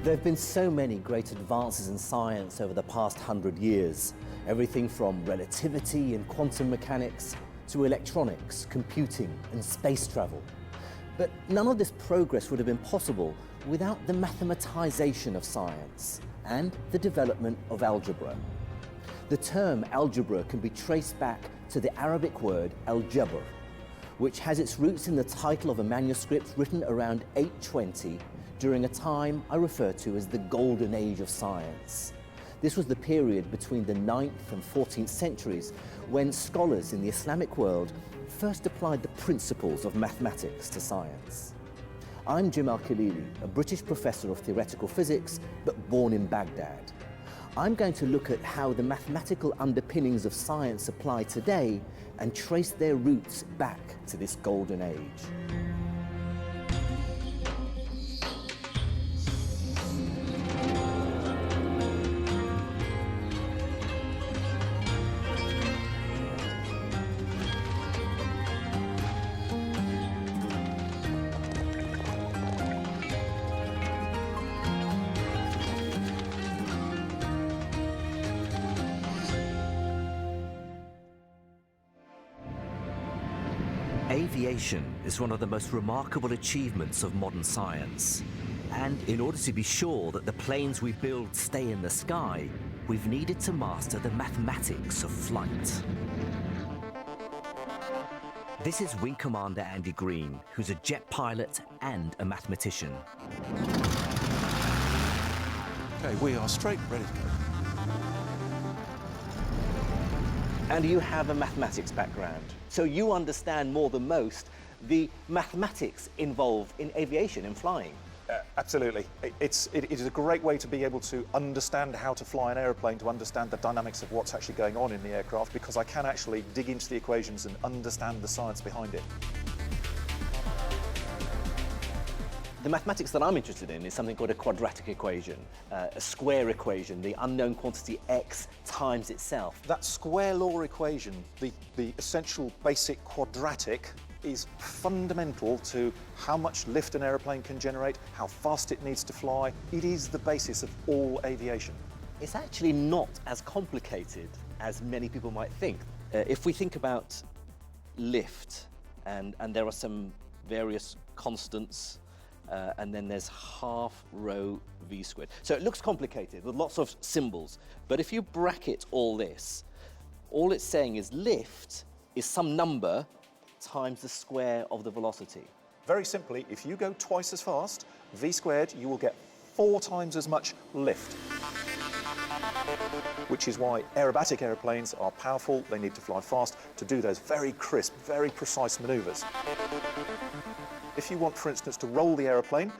There have been so many great advances in science over the past 100 years. Everything from relativity and quantum mechanics to electronics, computing and space travel. But none of this progress would have been possible without the mathematisation of science and the development of algebra. The term algebra can be traced back to the Arabic word al-jabr, which has its roots in the title of a manuscript written around 820 during a time I refer to as the Golden Age of science. This was the period between the 9th and 14th centuries when scholars in the Islamic world first applied the principles of mathematics to science. I'm Al-Khalili, a British professor of theoretical physics, but born in Baghdad. I'm going to look at how the mathematical underpinnings of science apply today and trace their roots back to this golden age. Aviation is one of the most remarkable achievements of modern science. And in order to be sure that the planes we build stay in the sky, we've needed to master the mathematics of flight. This is Wing Commander Andy Green, who's a jet pilot and a mathematician. Okay, we are straight, ready to go. And you have a mathematics background, so you understand more than most the mathematics involved in aviation, in flying. Absolutely. It is a great way to be able to understand how to fly an aeroplane, to understand the dynamics of what's actually going on in the aircraft, because I can actually dig into the equations and understand the science behind it. The mathematics that I'm interested in is something called a quadratic equation, a square equation, the unknown quantity x times itself. That square law equation, the essential basic quadratic, is fundamental to how much lift an aeroplane can generate, how fast it needs to fly. It is the basis of all aviation. It's actually not as complicated as many people might think. If we think about lift, and there are some various constants, and then there's half rho v squared. So it looks complicated with lots of symbols, but if you bracket all this, all it's saying is lift is some number times the square of the velocity. Very simply, if you go twice as fast, v squared, you will get 4 times as much lift. Which is why aerobatic aeroplanes are powerful. They need to fly fast to do those very crisp, very precise maneuvers. If you want, for instance, to roll the aeroplane,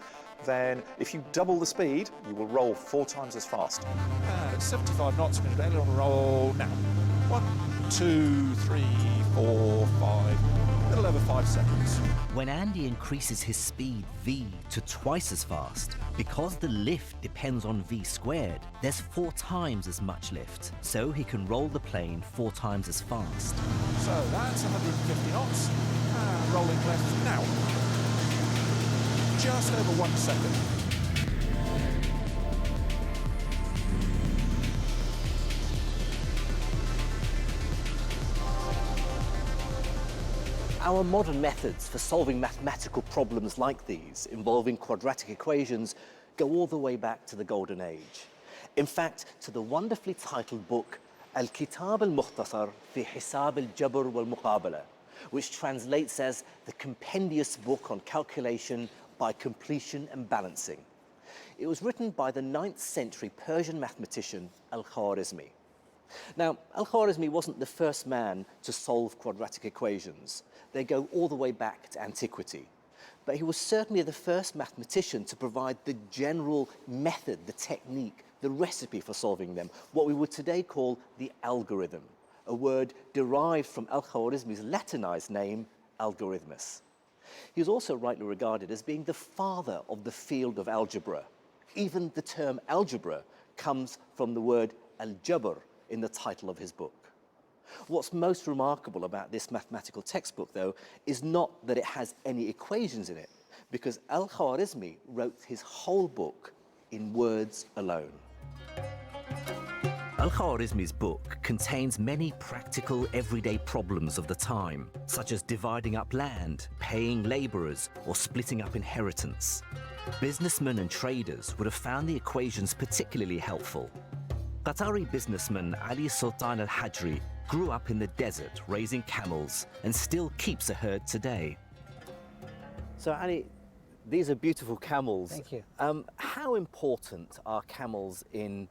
then if you double the speed, you will roll 4 times as fast. 75 knots, going to let it on roll now. 1, 2, 3, 4, 5, a little over 5 seconds. When Andy increases his speed v to twice as fast, because the lift depends on v squared, there's 4 times as much lift, so he can roll the plane 4 times as fast. So that's 150 knots, and rolling left now. Just over 1 second. Our modern methods for solving mathematical problems like these, involving quadratic equations, go all the way back to the Golden Age. In fact, to the wonderfully titled book, Al-Kitab al-Mukhtasar fi Hisab al-Jabr wal-Muqabala, which translates as the compendious book on calculation by completion and balancing. It was written by the 9th century Persian mathematician Al-Khwarizmi. Now, Al-Khwarizmi wasn't the first man to solve quadratic equations. They go all the way back to antiquity. But he was certainly the first mathematician to provide the general method, the technique, the recipe for solving them, what we would today call the algorithm, a word derived from Al-Khwarizmi's Latinized name, algorithmus. He was also rightly regarded as being the father of the field of algebra. Even the term algebra comes from the word al-jabr in the title of his book. What's most remarkable about this mathematical textbook, though, is not that it has any equations in it, because Al-Khwarizmi wrote his whole book in words alone. Al-Khwarizmi's book contains many practical, everyday problems of the time, such as dividing up land, paying laborers, or splitting up inheritance. Businessmen and traders would have found the equations particularly helpful. Qatari businessman Ali Sultan al-Hajri grew up in the desert raising camels and still keeps a herd today. So Ali, these are beautiful camels. Thank you. How important are camels in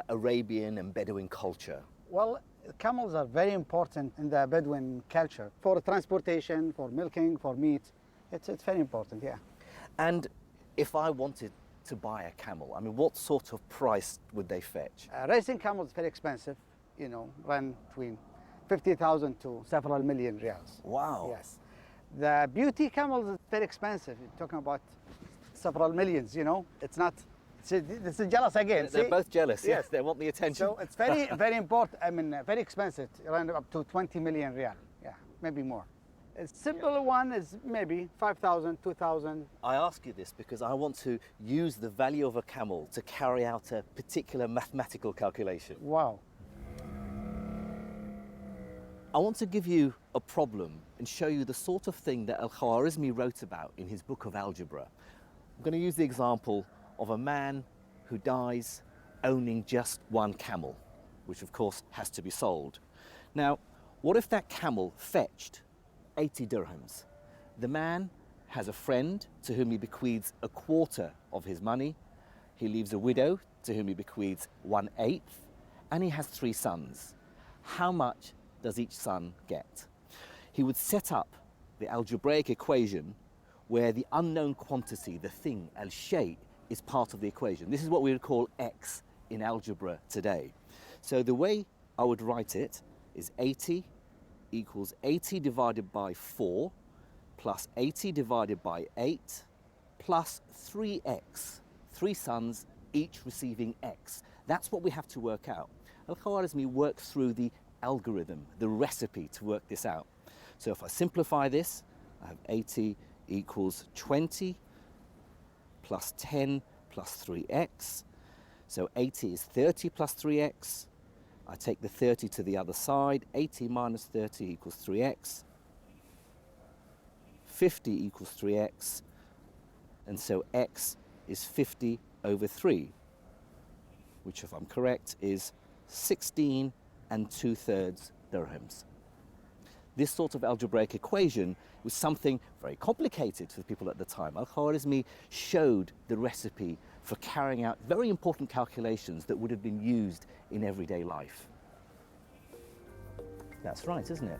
Arabian and Bedouin culture? Well, camels are very important in the Bedouin culture for transportation, for milking, for meat. It's very important, yeah. And if I wanted to buy a camel, I mean, what sort of price would they fetch? Racing camels is very expensive, you know, run between 50,000 to several million riyals. Wow. Yes. The beauty camels is very expensive. You're talking about several millions, you know. It's not, this is jealous again. They're see? both jealous, yes. Yes. They want the attention. So it's very, very important, I mean, very expensive, around up to 20 million riyal, yeah, maybe more. A simple one is maybe 5,000, 2,000. I ask you this because I want to use the value of a camel to carry out a particular mathematical calculation. Wow. I want to give you a problem and show you the sort of thing that Al-Khwarizmi wrote about in his book of algebra. I'm going to use the example of a man who dies owning just one camel, which of course has to be sold. Now, what if that camel fetched 80 dirhams? The man has a friend to whom he bequeaths a quarter of his money. He leaves a widow to whom he bequeaths 1/8, and he has 3 sons. How much does each son get? He would set up the algebraic equation where the unknown quantity, the thing, al-shay, is part of the equation. This is what we would call x in algebra today. So the way I would write it is 80 equals 80 divided by 4 plus 80 divided by 8 plus 3x, 3 sons each receiving x. That's what we have to work out. Al-Khwarizmi worked through the algorithm, the recipe to work this out. So if I simplify this, I have 80 equals 20 plus 10 plus 3x. So 80 is 30 plus 3x. I take the 30 to the other side. 80 minus 30 equals 3x. 50 equals 3x. And so x is 50 over 3, which, if I'm correct, is 16 2/3 dirhams. This sort of algebraic equation was something very complicated for people at the time. Al-Khwarizmi showed the recipe for carrying out very important calculations that would have been used in everyday life. That's right, isn't it?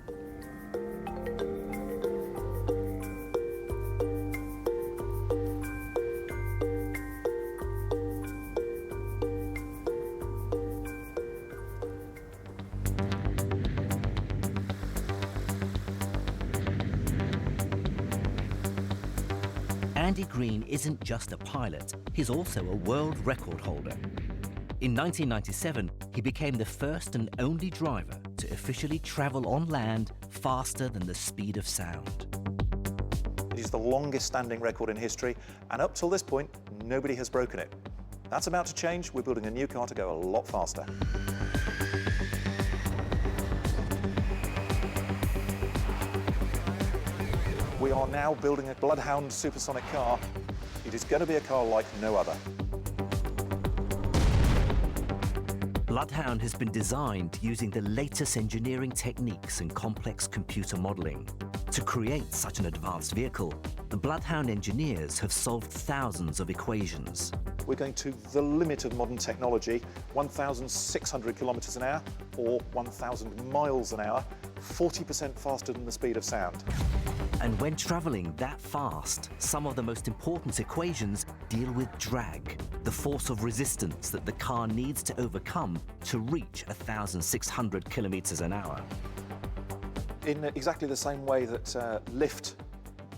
Andy Green isn't just a pilot, he's also a world record holder. In 1997, he became the first and only driver to officially travel on land faster than the speed of sound. It is the longest standing record in history, and up till this point, nobody has broken it. That's about to change. We're building a new car to go a lot faster. We are now building a Bloodhound supersonic car. It is going to be a car like no other. Bloodhound has been designed using the latest engineering techniques and complex computer modeling. To create such an advanced vehicle, the Bloodhound engineers have solved thousands of equations. We're going to the limit of modern technology, 1,600 kilometers an hour or 1,000 miles an hour, 40% faster than the speed of sound. And when traveling that fast, some of the most important equations deal with drag, the force of resistance that the car needs to overcome to reach 1,600 kilometers an hour. In exactly the same way that lift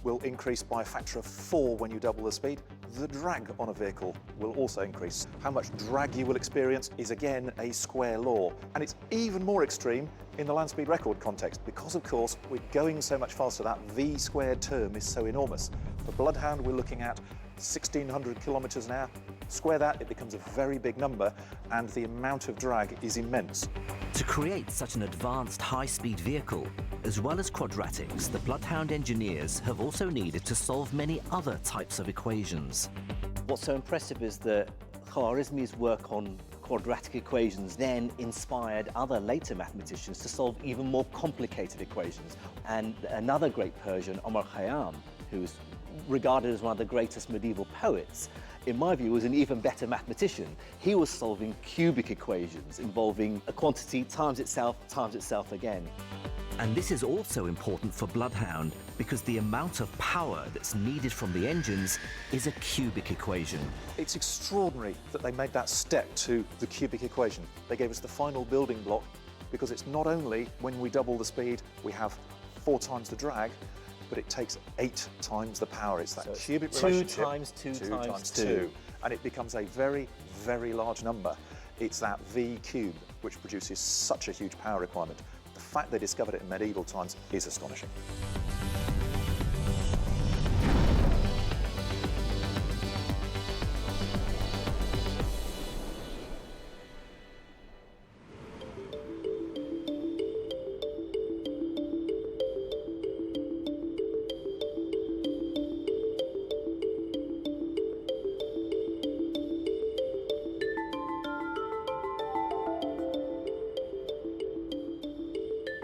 will increase by a factor of 4 when you double the speed, the drag on a vehicle will also increase. How much drag you will experience is again a square law, and it's even more extreme in the land speed record context because, of course, we're going so much faster. That v squared term is so enormous. For Bloodhound, we're looking at 1,600 kilometers an hour, Square that, it becomes a very big number, and the amount of drag is immense. To create such an advanced high-speed vehicle, as well as quadratics, the Bloodhound engineers have also needed to solve many other types of equations. What's so impressive is that Khwarizmi's work on quadratic equations then inspired other later mathematicians to solve even more complicated equations. And another great Persian, Omar Khayyam, who's regarded as one of the greatest medieval poets, in my view, was an even better mathematician. He was solving cubic equations involving a quantity times itself again. And this is also important for Bloodhound because the amount of power that's needed from the engines is a cubic equation. It's extraordinary that they made that step to the cubic equation. They gave us the final building block because it's not only when we double the speed, we have 4 times the drag, but it takes 8 times the power. It's that so cubic it's 2 relationship. times 2 times 2. 2. And it becomes a very, very large number. It's that V cube, which produces such a huge power requirement. The fact they discovered it in medieval times is astonishing.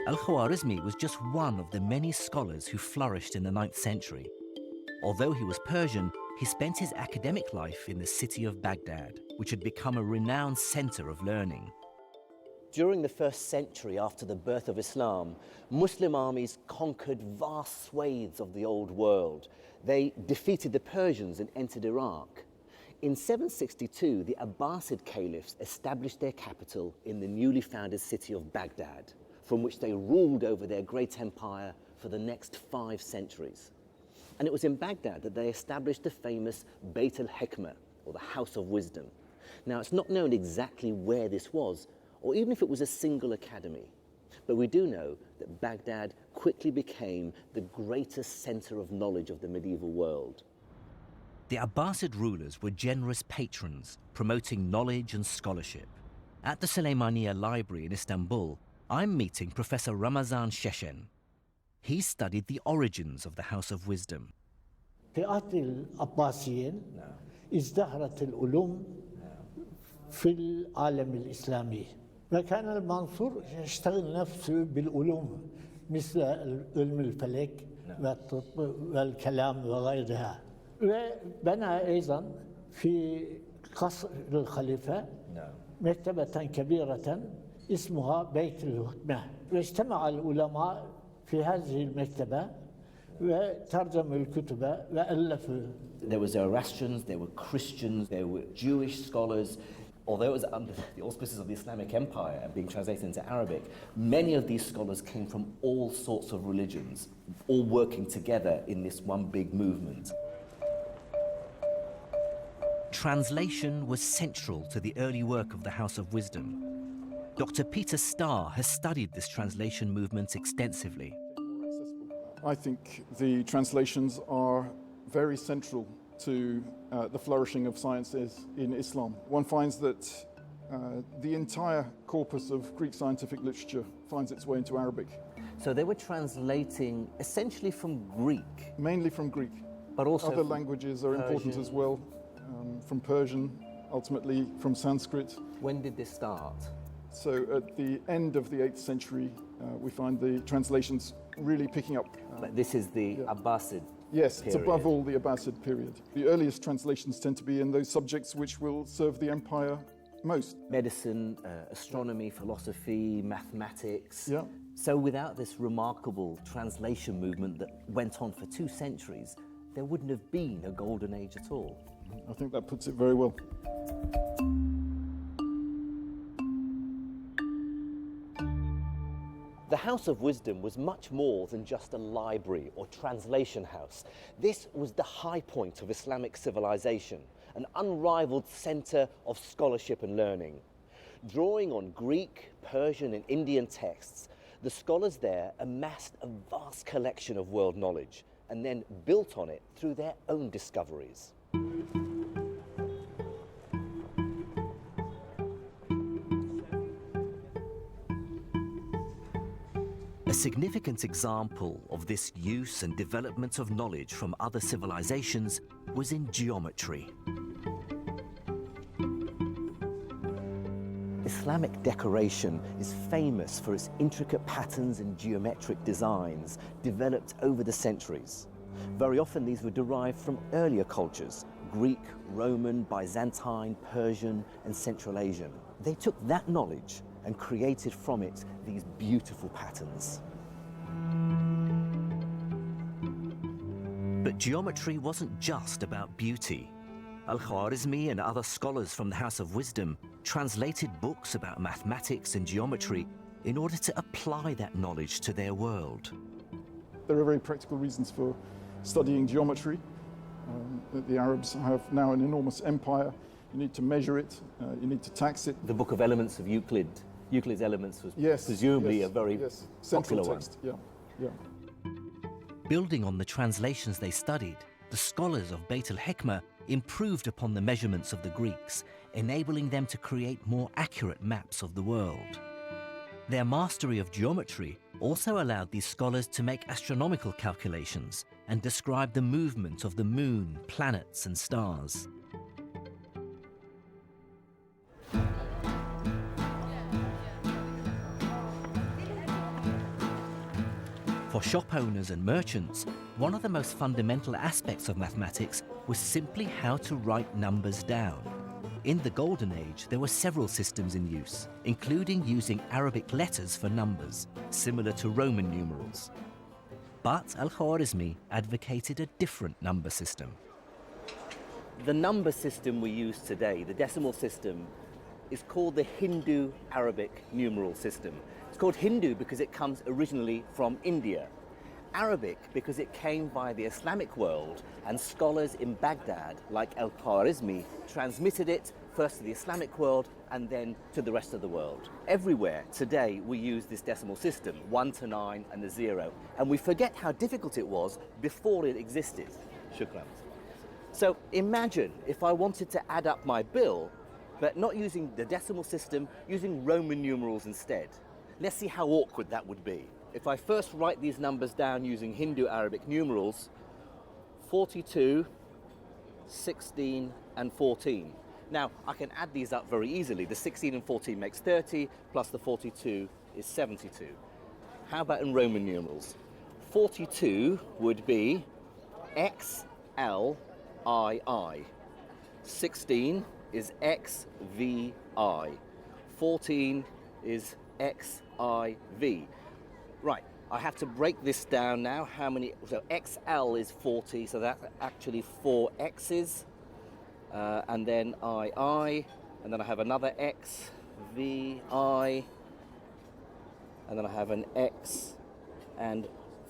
Al-Khwarizmi was just one of the many scholars who flourished in the 9th century. Although he was Persian, he spent his academic life in the city of Baghdad, which had become a renowned center of learning. During the 1st century after the birth of Islam, Muslim armies conquered vast swathes of the old world. They defeated the Persians and entered Iraq. In 762, the Abbasid caliphs established their capital in the newly founded city of Baghdad, from which they ruled over their great empire for the next 5 centuries. And it was in Baghdad that they established the famous Bayt al-Hikmah, or the House of Wisdom. Now, it's not known exactly where this was, or even if it was a single academy. But we do know that Baghdad quickly became the greatest center of knowledge of the medieval world. The Abbasid rulers were generous patrons, promoting knowledge and scholarship. At the Sulemaniye Library in Istanbul, I'm meeting Professor Ramazan Sheshen. He studied the origins of the House of Wisdom. فئات العباسيين ازدهرت العلوم في العالم الإسلامي وكان المنصور يشتغل نفسه بالعلوم مثل علم الفلك والطب والكلام وغيرها وبنى أيضا في قصر الخليفة مكتبة كبيرة اسمها بيت الحكمة واجتمع العلماء في هذه المكتبة وترجموا الكتب وألفوا. There were Zoroastrians, there were Christians, there were Jewish scholars. Although it was under the auspices of the Islamic Empire and being translated into Arabic, many of these scholars came from all sorts of religions, all working together in this one big movement. Translation was central to the early work of the House of Wisdom. Dr. Peter Starr has studied this translation movement extensively. I think the translations are very central to the flourishing of sciences in Islam. One finds that the entire corpus of Greek scientific literature finds its way into Arabic. So they were translating essentially from Greek. Mainly from Greek. But also other languages are important as well, from Persian, ultimately from Sanskrit. When did this start? So at the end of the 8th century, we find the translations really picking up. But this is the Abbasid Yes, period. It's above all the Abbasid period. The earliest translations tend to be in those subjects which will serve the empire most. Medicine, astronomy, philosophy, mathematics. Yeah. So without this remarkable translation movement that went on for 2 centuries, there wouldn't have been a golden age at all. I think that puts it very well. The House of Wisdom was much more than just a library or translation house. This was the high point of Islamic civilization, an unrivaled center of scholarship and learning. Drawing on Greek, Persian, and Indian texts, the scholars there amassed a vast collection of world knowledge and then built on it through their own discoveries. A significant example of this use and development of knowledge from other civilizations was in geometry. Islamic decoration is famous for its intricate patterns and geometric designs developed over the centuries. Very often these were derived from earlier cultures: Greek, Roman, Byzantine, Persian, and Central Asian. They took that knowledge and created from it these beautiful patterns. But geometry wasn't just about beauty. Al-Khwarizmi and other scholars from the House of Wisdom translated books about mathematics and geometry in order to apply that knowledge to their world. There are very practical reasons for studying geometry. The Arabs have now an enormous empire. You need to measure it, you need to tax it. The Book of Elements of Euclid's Elements was presumably a very central popular text. one. Yeah. Building on the translations they studied, the scholars of Beit al-Hikmah improved upon the measurements of the Greeks, enabling them to create more accurate maps of the world. Their mastery of geometry also allowed these scholars to make astronomical calculations and describe the movement of the moon, planets, and stars. For shop owners and merchants, one of the most fundamental aspects of mathematics was simply how to write numbers down. In the Golden Age, there were several systems in use, including using Arabic letters for numbers, similar to Roman numerals. But Al-Khwarizmi advocated a different number system. The number system we use today, the decimal system, is called the Hindu-Arabic Numeral system. It's called Hindu because it comes originally from India. Arabic because it came via the Islamic world, and scholars in Baghdad, like Al-Khwarizmi, transmitted it first to the Islamic world and then to the rest of the world. Everywhere today we use this decimal system, 1 to 9 and the 0, and we forget how difficult it was before it existed. Shukran. So imagine if I wanted to add up my bill, but not using the decimal system, using Roman numerals instead. Let's see how awkward that would be. If I first write these numbers down using Hindu-Arabic numerals, 42, 16, and 14. Now, I can add these up very easily. The 16 and 14 makes 30, plus the 42 is 72. How about in Roman numerals? 42 would be XLII. 16 is XVI. 14 is XIV. Right, I have to break this down now. How many? So XL is 40, so that's actually 4 X's. And then II, and then I have another X, VI, and then I have an X and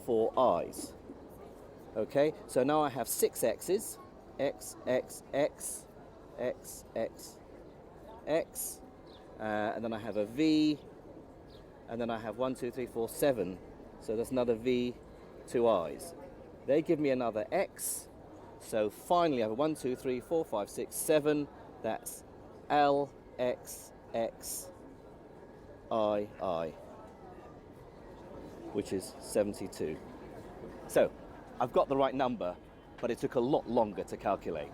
4 I's. Okay, so now I have 6 X's, X, X, X, X, X, X, and then I have a V, and then I have 1, 2, 3, 4, 7. So that's another V, 2 I's. They give me another X. So finally I have 1, 2, 3, 4, 5, 6, 7. That's L, X, X, I, which is 72. So I've got the right number, but it took a lot longer to calculate.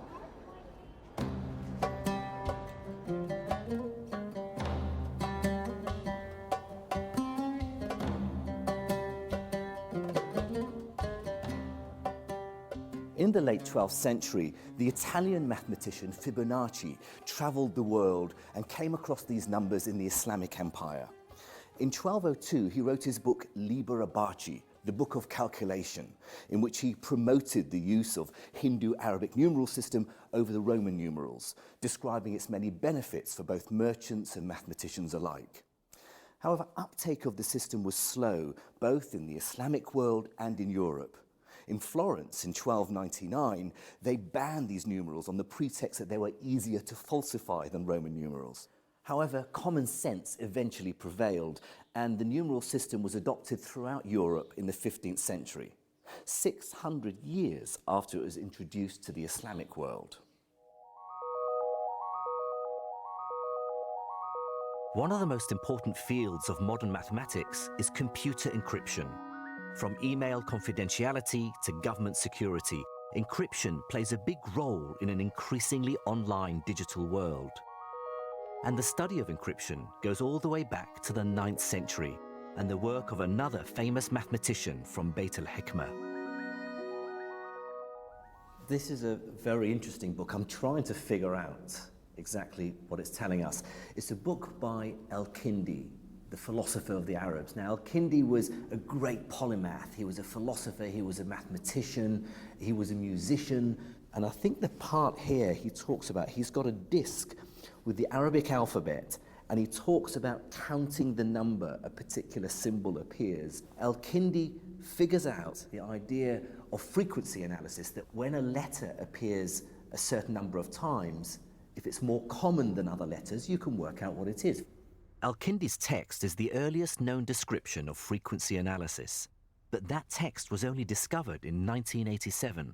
In the late 12th century, the Italian mathematician Fibonacci traveled the world and came across these numbers in the Islamic Empire. In 1202, he wrote his book Liber Abaci, the Book of Calculation, in which he promoted the use of Hindu-Arabic numeral system over the Roman numerals, describing its many benefits for both merchants and mathematicians alike. However, uptake of the system was slow, both in the Islamic world and in Europe. In Florence in 1299, they banned these numerals on the pretext that they were easier to falsify than Roman numerals. However, common sense eventually prevailed, and the numeral system was adopted throughout Europe in the 15th century, 600 years after it was introduced to the Islamic world. One of the most important fields of modern mathematics is computer encryption. From email confidentiality to government security, encryption plays a big role in an increasingly online digital world. And the study of encryption goes all the way back to the 9th century and the work of another famous mathematician from Beit al-Hikmah. This is a very interesting book. I'm trying to figure out exactly what it's telling us. It's a book by Al-Kindi, the philosopher of the Arabs. Now, Al-Kindi was a great polymath. He was a philosopher, he was a mathematician, he was a musician. And I think the part here he talks about, he's got a disc with the Arabic alphabet, and he talks about counting the number a particular symbol appears. Al-Kindi figures out the idea of frequency analysis, that when a letter appears a certain number of times, if it's more common than other letters, you can work out what it is. Al-Kindi's text is the earliest known description of frequency analysis, but that text was only discovered in 1987.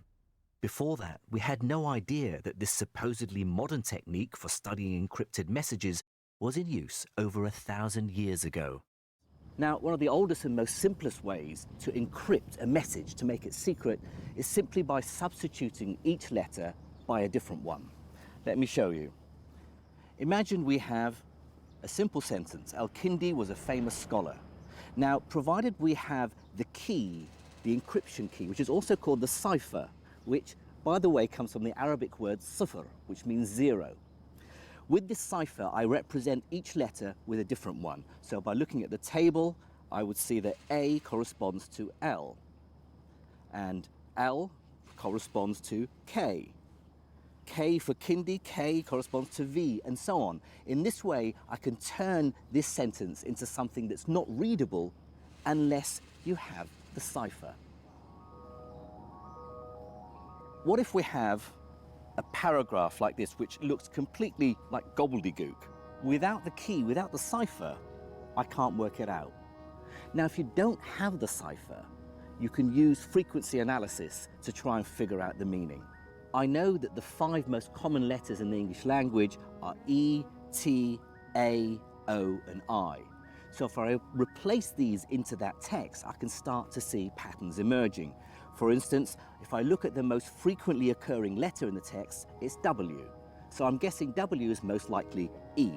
Before that, we had no idea that this supposedly modern technique for studying encrypted messages was in use over 1,000 years ago. Now, one of the oldest and most simplest ways to encrypt a message, to make it secret, is simply by substituting each letter by a different one. Let me show you. Imagine we have a simple sentence. Al-Kindi was a famous scholar. Now, provided we have the key, the encryption key, which is also called the cipher, which, by the way, comes from the Arabic word sifr, which means 0. With this cipher, I represent each letter with a different one. So by looking at the table, I would see that A corresponds to L, and L corresponds to K. K for Kindi, K corresponds to V, and so on. In this way, I can turn this sentence into something that's not readable unless you have the cipher. What if we have a paragraph like this, which looks completely like gobbledygook? Without the key, without the cipher, I can't work it out. Now, if you don't have the cipher, you can use frequency analysis to try and figure out the meaning. I know that the 5 most common letters in the English language are E, T, A, O, and I. So if I replace these into that text, I can start to see patterns emerging. For instance, if I look at the most frequently occurring letter in the text, it's W. So I'm guessing W is most likely E.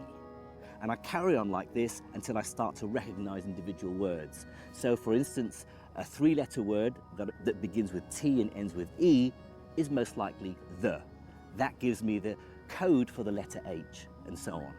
And I carry on like this until I start to recognize individual words. So for instance, a 3-letter word that begins with T and ends with E is most likely the. That gives me the code for the letter H, and so on.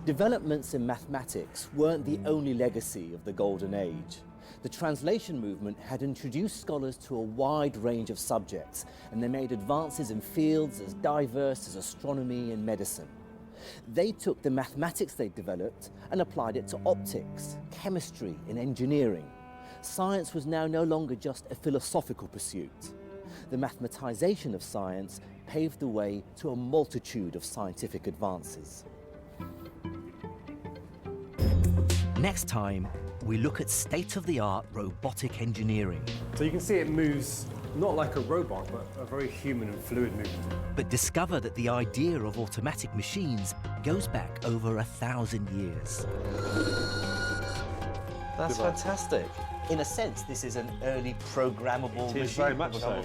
Developments in mathematics weren't the only legacy of the Golden Age. The translation movement had introduced scholars to a wide range of subjects, and they made advances in fields as diverse as astronomy and medicine. They took the mathematics they developed and applied it to optics, chemistry, and engineering. Science was now no longer just a philosophical pursuit. The mathematization of science paved the way to a multitude of scientific advances. Next time, we look at state-of-the-art robotic engineering. So you can see it moves not like a robot, but a very human and fluid movement. But discover that the idea of automatic machines goes back over 1,000 years. That's fantastic. In a sense, this is an early programmable machine. It is very much so.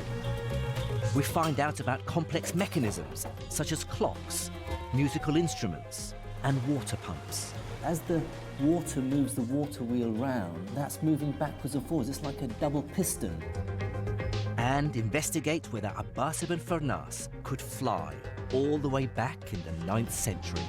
We find out about complex mechanisms, such as clocks, musical instruments, and water pumps. As the water moves the water wheel round, that's moving backwards and forwards. It's like a double piston. And investigate whether Abbas ibn Farnas could fly all the way back in the 9th century.